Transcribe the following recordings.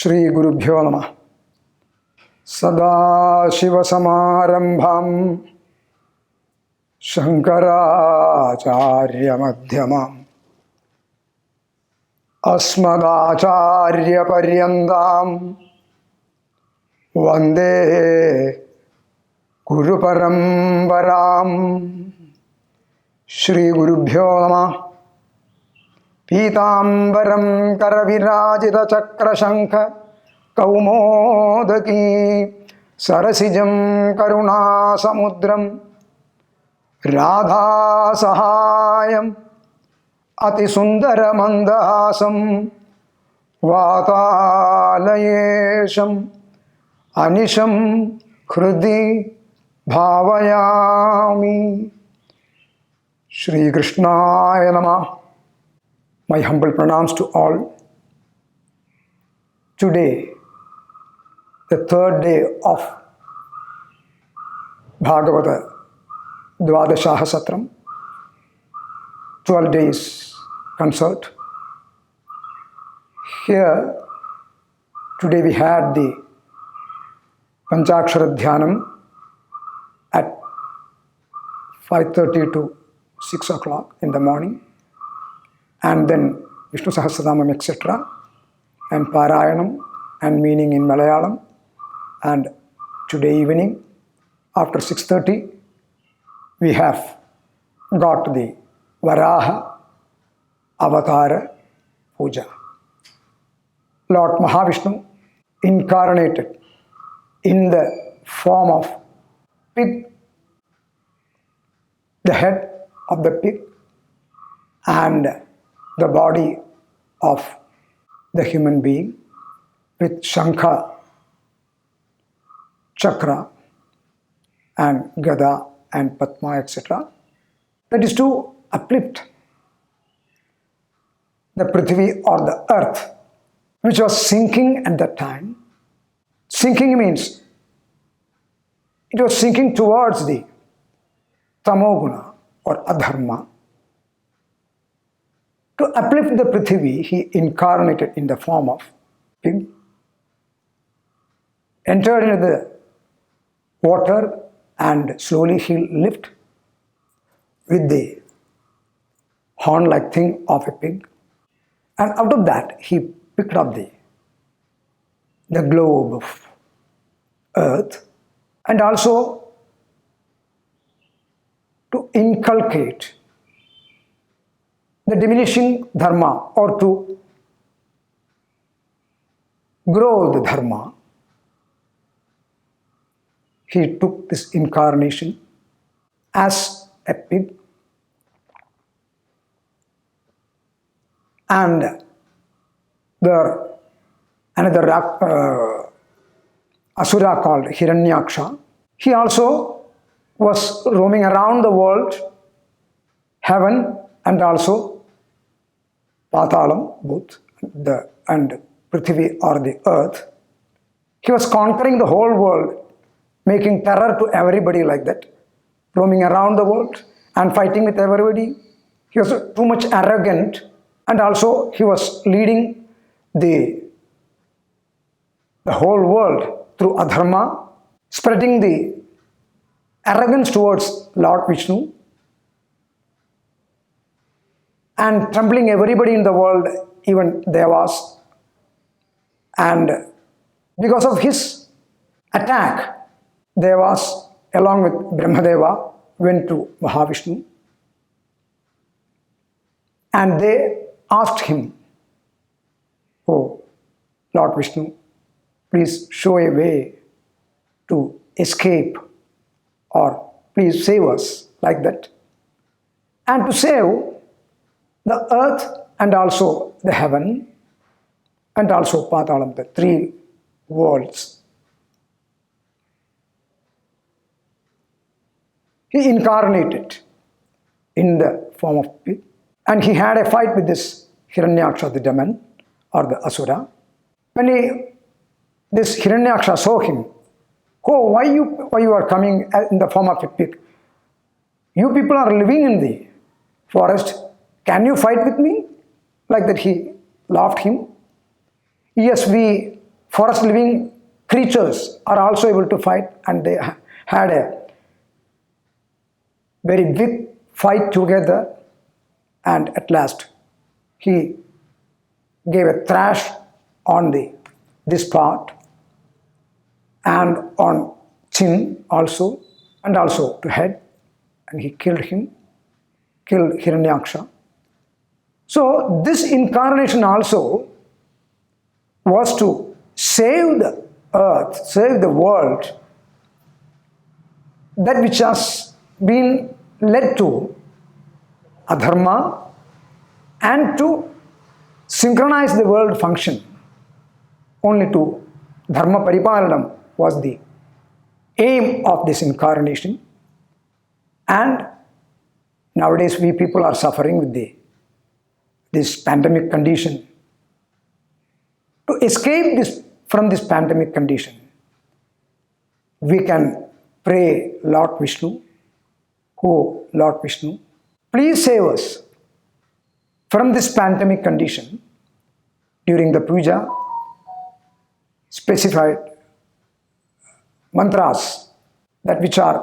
श्री गुरुभ्यो नमः। सदाशिवसमारम्भां शङ्कराचार्यमध्यमाम् अस्मदाचार्यपर्यन्तां वन्दे गुरुपरम्परां। श्रीगुरुभ्यो नमः। पीताम्बरं करविराजितचक्रशङ्ख कौमोदकी सरसिजं करुणासमुद्रं राधासहायम् अतिसुन्दरमन्दहासं वातालयेशम् अनिशं हृदि भावयामि। श्रीकृष्णाय नमः। My humble pranams to all. Today, the third day of Bhagavata Dvadashaha Satram, 12 days concert. Here, today we had the Panchakshara Dhyanam at 5:30 to 6 o'clock in the morning. And then Vishnu Sahasranamam, etc. and Parayanam and meaning in Malayalam. And today evening, after 6:30, we have got the Varaha Avatara Puja. Lord Mahavishnu incarnated in the form of pig, the head of the pig, and the body of the human being with Shankha, Chakra and Gada and Padma, etc. That is to uplift the Prithvi or the earth, which was sinking at that time. Sinking means it was sinking towards the Tamoguna or Adharma. To uplift the Prithvi, he incarnated in the form of pig, entered into the water, and slowly he lift with the horn-like thing of a pig. And out of that, he picked up the globe of earth, and also to inculcate the diminishing dharma, or to grow the dharma, he took this incarnation as a pig. And there another asura called Hiranyaksha. He also was roaming around the world, heaven and also Patalam, both and Prithvi or the earth. He was conquering the whole world, making terror to everybody like that, roaming around the world and fighting with everybody. He was too much arrogant, and also he was leading the whole world through adharma, spreading the arrogance towards Lord Vishnu, and troubling everybody in the world, even Devas. And because of his attack, Devas, along with Brahmadeva, went to Mahavishnu. And they asked him, "Oh, Lord Vishnu, please show a way to escape, or please save us," like that. And to save the earth and also the heaven and also Patalam, the three worlds, he incarnated in the form of pig, and he had a fight with this Hiranyaksha, the demon or the asura. When this Hiranyaksha saw him, "Oh, why you are coming in the form of a pig? You people are living in the forest. Can you fight with me?" Like that he laughed him. "Yes, we forest living creatures are also able to fight, and they had a very big fight together, and at last he gave a thrash on this part and on chin also, and also to head, and he killed Hiranyaksha. So this incarnation also was to save the earth, save the world, that which has been led to adharma, and to synchronize the world function. Only to dharma paripalanam was the aim of this incarnation. And nowadays we people are suffering with this pandemic condition. To escape from this pandemic condition, we can pray Lord Vishnu, oh Lord Vishnu, please save us from this pandemic condition. During the puja, specified mantras that which are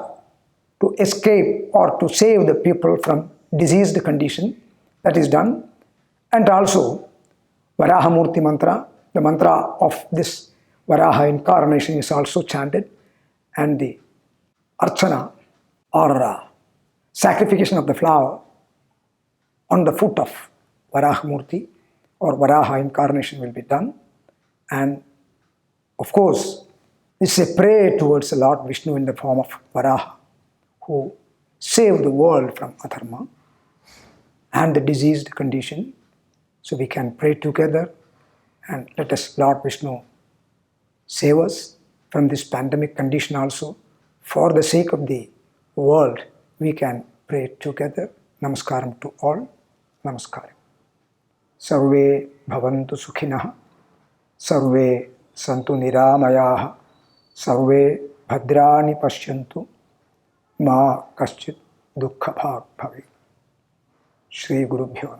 to escape or to save the people from diseased condition, that is done. And also Varahamurti mantra, the mantra of this Varaha incarnation is also chanted, and the archana or sacrification of the flower on the foot of Varahamurti or Varaha incarnation will be done. And of course, this is a prayer towards the Lord Vishnu in the form of Varaha, who saved the world from adharma and the diseased condition. So we can pray together, and let us, Lord Vishnu, save us from this pandemic condition also. For the sake of the world, we can pray together. Namaskaram to all. Namaskaram. Sarve bhavantu sukhinah. Sarve santu niramayah. Sarve bhadrani pashyantu. Ma kaschit dukkha bhag bhavi. Shri Guru Bhyo.